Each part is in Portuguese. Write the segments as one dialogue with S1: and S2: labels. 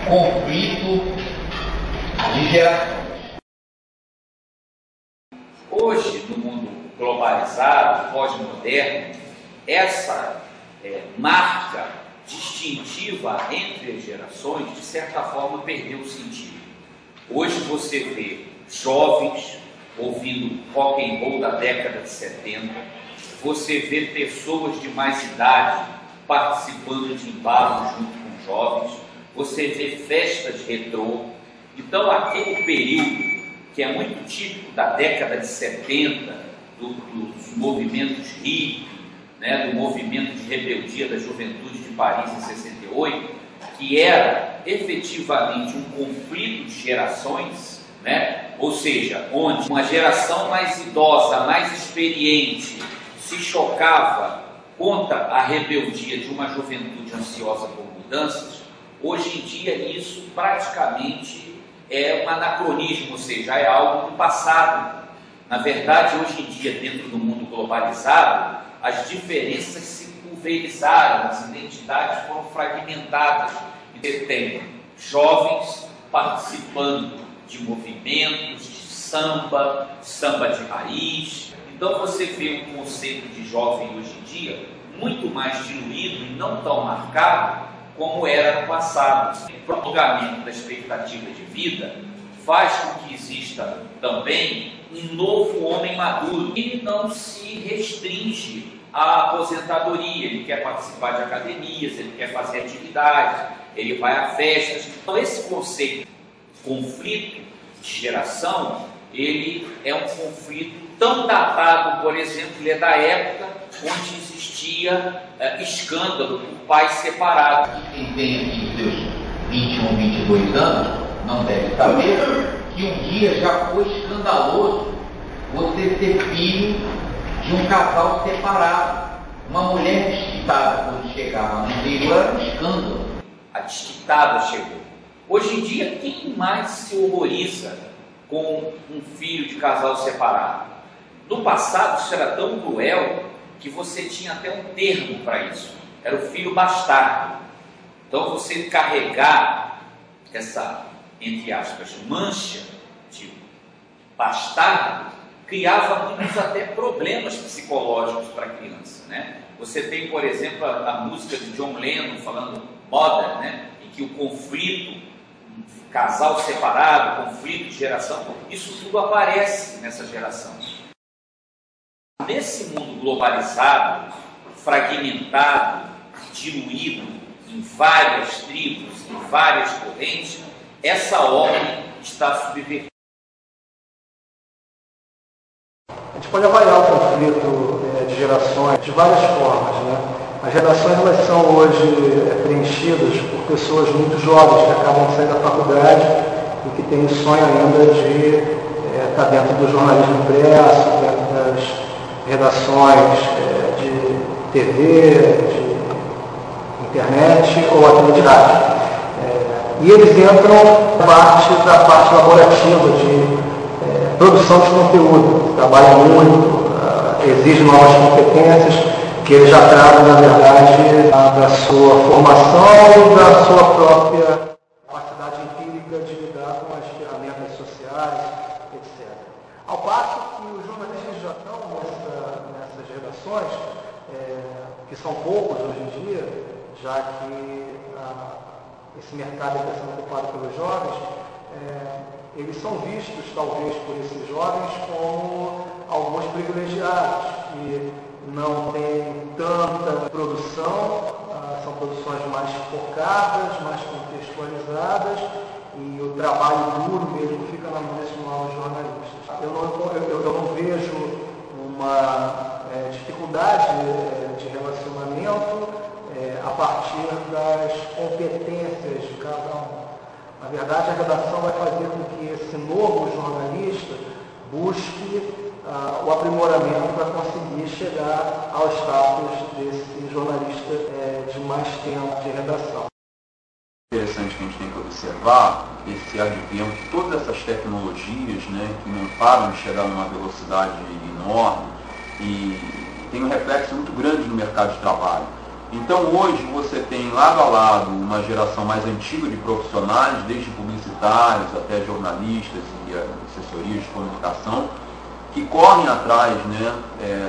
S1: conflito de gerações.
S2: Hoje, no mundo globalizado, pós-moderno, essa marca distintiva entre as gerações, de certa forma, perdeu o sentido. Hoje você vê jovens ouvindo rock and roll da década de 70, você vê pessoas de mais idade participando de embalos junto com jovens, você vê festas retrô. Então, aquele período que é muito típico da década de 70, dos movimentos hippie, do movimento de rebeldia da juventude de Paris em 68, que era efetivamente um conflito de gerações, ou seja, onde uma geração mais idosa, mais experiente, se chocava contra a rebeldia de uma juventude ansiosa por mudanças. Hoje em dia isso praticamente é um anacronismo, ou seja, é algo do passado. Na verdade, hoje em dia, dentro do mundo globalizado, as diferenças se pulverizaram, as identidades foram fragmentadas. E você tem jovens participando de movimentos de samba, samba de raiz. Então você vê um conceito de jovem hoje em dia muito mais diluído e não tão marcado como era no passado. O prolongamento da expectativa de vida faz com que exista também um novo homem maduro que não se restringe à aposentadoria. Ele quer participar de academias, ele quer fazer atividades, ele vai a festas. Então esse conceito de conflito de geração, ele é um conflito tão datado, por exemplo, ele é da época onde existia escândalo por pais separados.
S1: Quem tem aqui seus 21, 22 anos, não deve saber que um dia já foi escandaloso você ser filho de um casal separado. Uma mulher desquitada, quando chegava no interior, era um escândalo.
S2: A desquitada chegou. Hoje em dia, quem mais se horroriza com um filho de casal separado? No passado, isso era tão cruel que você tinha até um termo para isso. Era o filho bastardo. Então, você carregar essa, entre aspas, mancha de bastardo, criava muitos até problemas psicológicos para a criança, Você tem, por exemplo, a música de John Lennon falando Mother, em que o conflito, um casal separado, conflito de geração, isso tudo aparece nessa geração. Nesse mundo globalizado, fragmentado, diluído em várias tribos, em várias correntes, essa ordem está subvertida.
S3: A gente pode avaliar o conflito de gerações de várias formas. As gerações elas são hoje preenchidas por pessoas muito jovens que acabam de sair da faculdade e que têm o sonho ainda de estar dentro do jornalismo impresso, dentro das redações de TV, de internet ou até de rádio. E eles entram da parte laborativa de produção de conteúdo, trabalham muito, exigem novas competências que eles já trazem, na verdade, da sua formação e da sua própria capacidade empírica de lidar com as ferramentas sociais, etc. Ao passo que os jornalistas já estão nessas gerações, que são poucos hoje em dia, já que esse mercado está sendo ocupado pelos jovens, eles são vistos, talvez, por esses jovens como alguns privilegiados, que não têm tanta produção, são produções mais focadas, mais contextualizadas, e o trabalho duro mesmo fica na mão desses novos jornalistas. Eu não vejo uma dificuldade de relacionamento a partir das competências de cada um. Na verdade, a redação vai fazer com que esse novo jornalista busque o aprimoramento para conseguir chegar ao status desse jornalista de mais tempo de redação.
S4: Interessante que a gente tem que observar esse advento de todas essas tecnologias, que não param de chegar numa velocidade enorme e tem um reflexo muito grande no mercado de trabalho. Então hoje você tem lado a lado uma geração mais antiga de profissionais, desde publicitários até jornalistas e assessorias de comunicação, que correm atrás, né,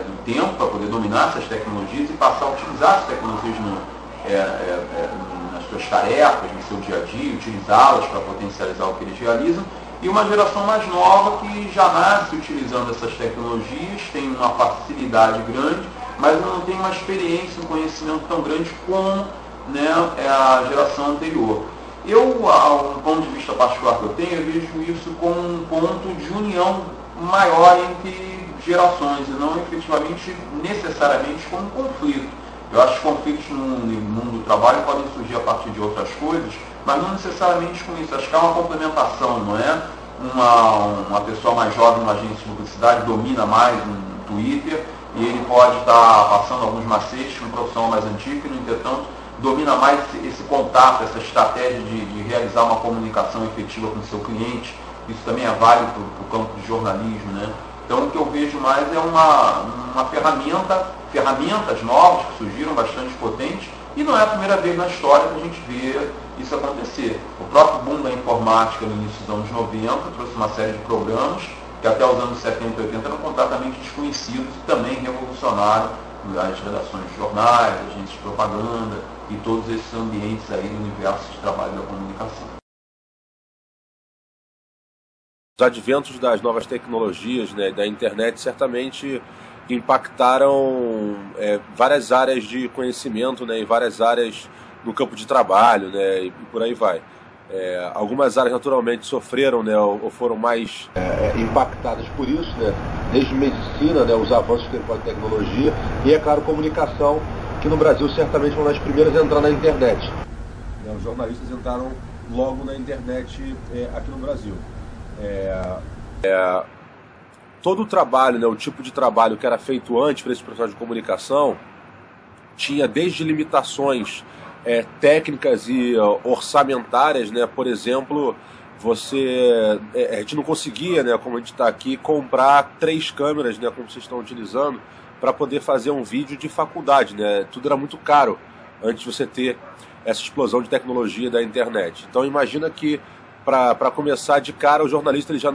S4: do tempo para poder dominar essas tecnologias e passar a utilizar essas tecnologias nas suas tarefas, no seu dia a dia, utilizá-las para potencializar o que eles realizam. E uma geração mais nova que já nasce utilizando essas tecnologias, tem uma facilidade grande, mas não tem uma experiência, um conhecimento tão grande como, né, a geração anterior. Um ponto de vista particular que eu tenho, eu vejo isso como um ponto de união maior entre gerações e não efetivamente, necessariamente, como um conflito. Eu acho que conflitos no mundo do trabalho podem surgir a partir de outras coisas, mas não necessariamente com isso. Acho que é uma complementação, não é? Uma pessoa mais jovem numa agência de publicidade domina mais um Twitter e ele pode estar passando alguns macetes com um profissional mais antigo que, no entretanto, domina mais esse contato, essa estratégia de realizar uma comunicação efetiva com o seu cliente. Isso também é válido para o campo de jornalismo, né? Então o que eu vejo mais é uma ferramentas novas que surgiram bastante potentes, e não é a primeira vez na história que a gente vê isso acontecer. O próprio boom da informática no início dos anos 90 trouxe uma série de programas que até os anos 70 e 80 eram completamente desconhecidos e também revolucionaram as redações de jornais, agências de propaganda e todos esses ambientes aí no universo de trabalho da comunicação.
S5: Os adventos das novas tecnologias, né, da internet, certamente impactaram várias áreas de conhecimento, né, e várias áreas no campo de trabalho, né, e por aí vai. Algumas áreas naturalmente sofreram, né, ou foram mais impactadas por isso, né, desde medicina, né, os avanços que tem a tecnologia, e, é claro, comunicação, que no Brasil certamente foi uma das primeiras a entrar na internet. Os jornalistas entraram logo na internet aqui no Brasil. Todo o trabalho, né, o tipo de trabalho que era feito antes para esse profissional de comunicação tinha desde limitações técnicas e orçamentárias, né? Por exemplo, a gente não conseguia, né, como a gente está aqui, comprar 3 câmeras, né, como vocês estão utilizando, para poder fazer um vídeo de faculdade, né? Tudo era muito caro antes de você ter essa explosão de tecnologia da internet. Então imagina que para começar de cara, o jornalista ele já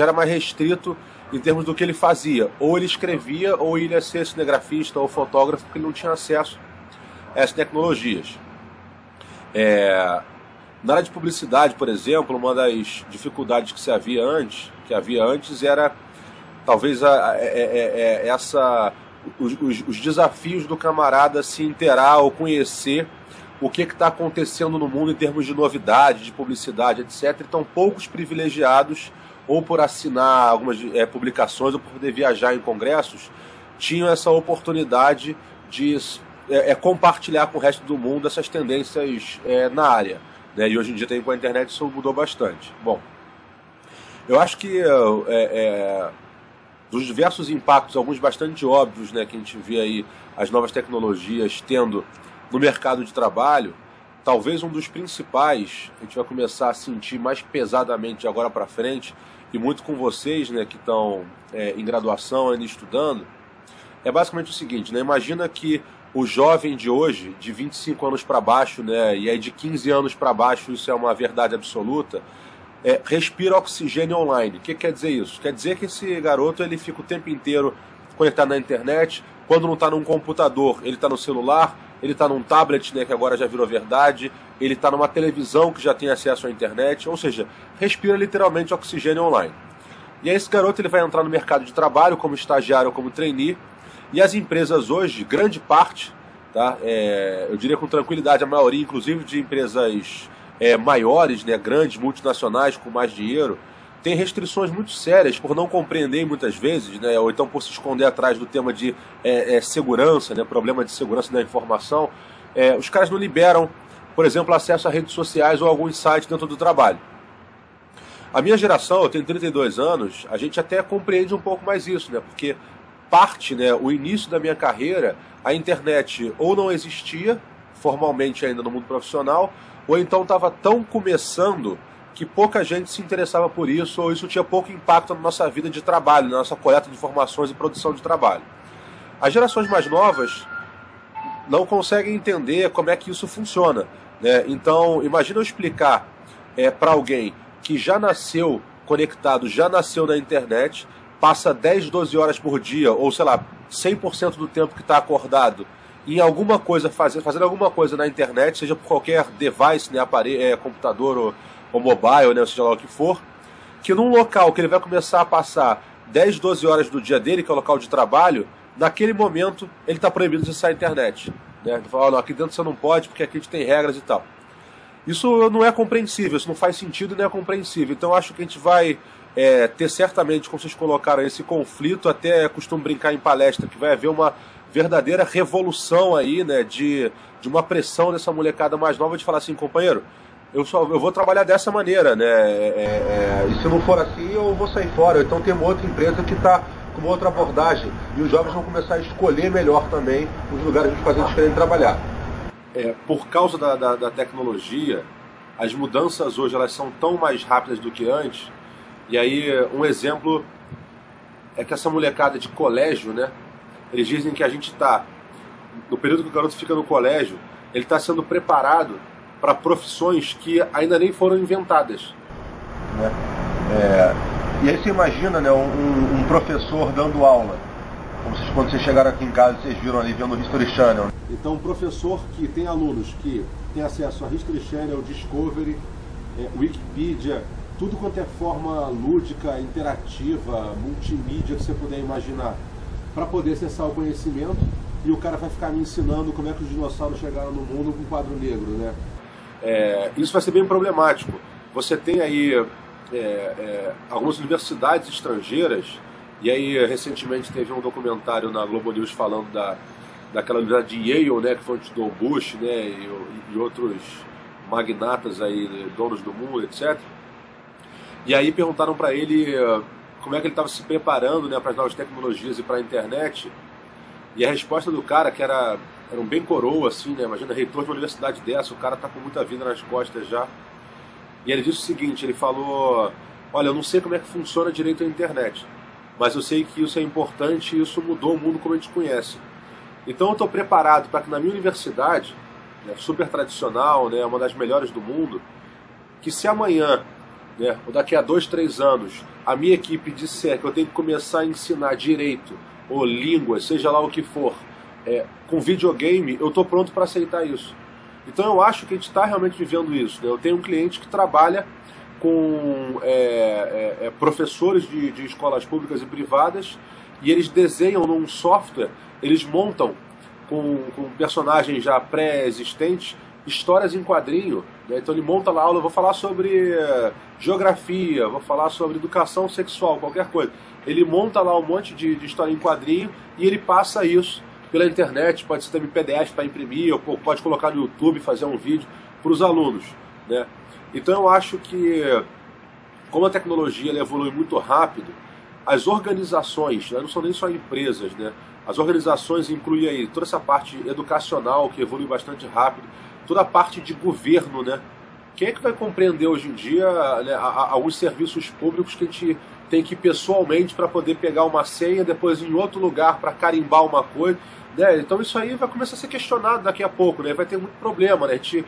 S5: era mais restrito em termos do que ele fazia. Ou ele escrevia, ou ele ia ser cinegrafista ou fotógrafo, porque ele não tinha acesso a essas tecnologias. Na área de publicidade, por exemplo, uma das dificuldades que havia antes era talvez os desafios do camarada se inteirar ou conhecer o que está acontecendo no mundo em termos de novidade, de publicidade, etc. E estão poucos privilegiados, ou por assinar algumas publicações, ou por poder viajar em congressos, tinham essa oportunidade de compartilhar com o resto do mundo essas tendências na área, né? E hoje em dia também com a internet isso mudou bastante. Bom, eu acho que dos diversos impactos, alguns bastante óbvios, né, que a gente vê aí as novas tecnologias tendo no mercado de trabalho, talvez um dos principais, a gente vai começar a sentir mais pesadamente de agora para frente, e muito com vocês, né, que estão em graduação, ainda estudando, é basicamente o seguinte, né, imagina que o jovem de hoje, de 25 anos para baixo, né, e aí de 15 anos para baixo, isso é uma verdade absoluta, respira oxigênio online. O que quer dizer isso? Quer dizer que esse garoto ele fica o tempo inteiro conectado na internet, quando não está num computador, ele está no celular, ele está num tablet, né, que agora já virou verdade, ele está numa televisão que já tem acesso à internet, ou seja, respira literalmente oxigênio online. E aí esse garoto ele vai entrar no mercado de trabalho como estagiário ou como trainee, e as empresas hoje, grande parte, tá, eu diria com tranquilidade, a maioria, inclusive de empresas maiores, né, grandes, multinacionais, com mais dinheiro, tem restrições muito sérias por não compreender muitas vezes, né, ou então por se esconder atrás do tema de segurança, né, problema de segurança da informação. Os caras não liberam, por exemplo, acesso a redes sociais ou alguns sites dentro do trabalho. A minha geração, eu tenho 32 anos, a gente até compreende um pouco mais isso, né, porque né, o início da minha carreira, a internet ou não existia formalmente ainda no mundo profissional, ou então estava tão começando que pouca gente se interessava por isso, ou isso tinha pouco impacto na nossa vida de trabalho, na nossa coleta de informações e produção de trabalho. As gerações mais novas não conseguem entender como é que isso funciona, né? Então, imagina eu explicar para alguém que já nasceu conectado, já nasceu na internet, passa 10, 12 horas por dia, ou sei lá, 100% do tempo que está acordado, em alguma coisa, fazendo alguma coisa na internet, seja por qualquer device, né, aparelho, computador ou mobile, né, seja lá o que for, que num local que ele vai começar a passar 10, 12 horas do dia dele, que é o local de trabalho, naquele momento ele está proibido de acessar a internet. Né? Ele fala, não, aqui dentro você não pode porque aqui a gente tem regras e tal. Isso não é compreensível, isso não faz sentido e não é compreensível. Então acho que a gente vai ter certamente, como vocês colocaram, esse conflito, até costumo brincar em palestra, que vai haver uma verdadeira revolução aí, né, de uma pressão dessa molecada mais nova de falar assim, companheiro, eu vou trabalhar dessa maneira, né, e se não for assim eu vou sair fora. Então tem uma outra empresa que está com uma outra abordagem e os jovens vão começar a escolher melhor também os lugares onde eles querem trabalhar. Por causa da tecnologia, as mudanças hoje elas são tão mais rápidas do que antes. E aí um exemplo é que essa molecada de colégio, né, eles dizem que a gente está, no período que o garoto fica no colégio, ele está sendo preparado para profissões que ainda nem foram inventadas. Né? E aí você imagina, né, um professor dando aula. Quando vocês chegaram aqui em casa, vocês viram ali vendo o History Channel. Então, um professor que tem alunos que tem acesso a History Channel, Discovery, Wikipedia, tudo quanto é forma lúdica, interativa, multimídia que você puder imaginar, para poder acessar o conhecimento, e o cara vai ficar me ensinando como é que os dinossauros chegaram no mundo com quadro negro, né? Isso vai ser bem problemático. Você tem aí algumas universidades estrangeiras, e aí recentemente teve um documentário na Globo News falando daquela universidade de Yale, né, que foi onde estudou Bush, né, e outros magnatas aí, donos do mundo, etc. E aí perguntaram para ele como é que ele estava se preparando, né, para as novas tecnologias e para a internet. E a resposta do cara, que era um bem coroa, assim, né, imagina, reitor de uma universidade dessa, o cara tá com muita vida nas costas já. E ele disse o seguinte, ele falou, olha, eu não sei como é que funciona direito a internet, mas eu sei que isso é importante e isso mudou o mundo como a gente conhece. Então eu estou preparado para que na minha universidade, né, super tradicional, né, uma das melhores do mundo, que se amanhã, né, ou daqui a 2, 3 anos, a minha equipe disser que eu tenho que começar a ensinar direito, ou língua, seja lá o que for, com videogame, eu estou pronto para aceitar isso. Então eu acho que a gente está realmente vivendo isso. Né? Eu tenho um cliente que trabalha com professores de escolas públicas e privadas, e eles desenham num software, eles montam com personagens já pré-existentes histórias em quadrinho. Né? Então ele monta lá a aula, eu vou falar sobre geografia, vou falar sobre educação sexual, qualquer coisa. Ele monta lá um monte de história em quadrinho e ele passa isso pela internet, pode ser também PDF para imprimir, ou pode colocar no YouTube, fazer um vídeo para os alunos. Né? Então eu acho que, como a tecnologia ela evolui muito rápido, as organizações, né, não são nem só empresas, né? As organizações incluem aí toda essa parte educacional que evolui bastante rápido, toda a parte de governo, né? Quem é que vai compreender hoje em dia, né, alguns serviços públicos que a gente tem que ir pessoalmente para poder pegar uma senha, depois ir em outro lugar para carimbar uma coisa, né? Então isso aí vai começar a ser questionado daqui a pouco, né? Vai ter muito problema, né? A gente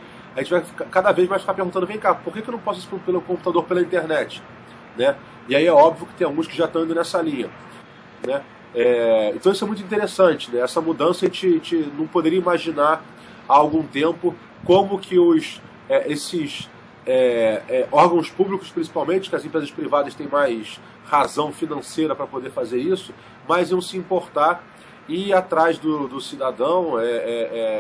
S5: vai cada vez mais ficar perguntando, vem cá, por que eu não posso isso pelo computador, pela internet? Né? E aí é óbvio que tem alguns que já estão indo nessa linha. Né? Então isso é muito interessante, né? Essa mudança a gente não poderia imaginar há algum tempo como que esses órgãos públicos, principalmente, que as empresas privadas têm mais razão financeira para poder fazer isso, mas iam se importar e ir atrás do cidadão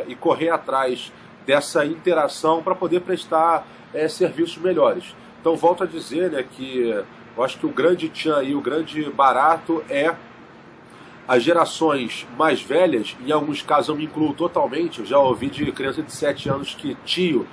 S5: e correr atrás dessa interação para poder prestar serviços melhores. Então volto a dizer, né, que eu acho que o grande tchan e o grande barato é as gerações mais velhas, em alguns casos eu me incluo totalmente, eu já ouvi de criança de 7 anos que tio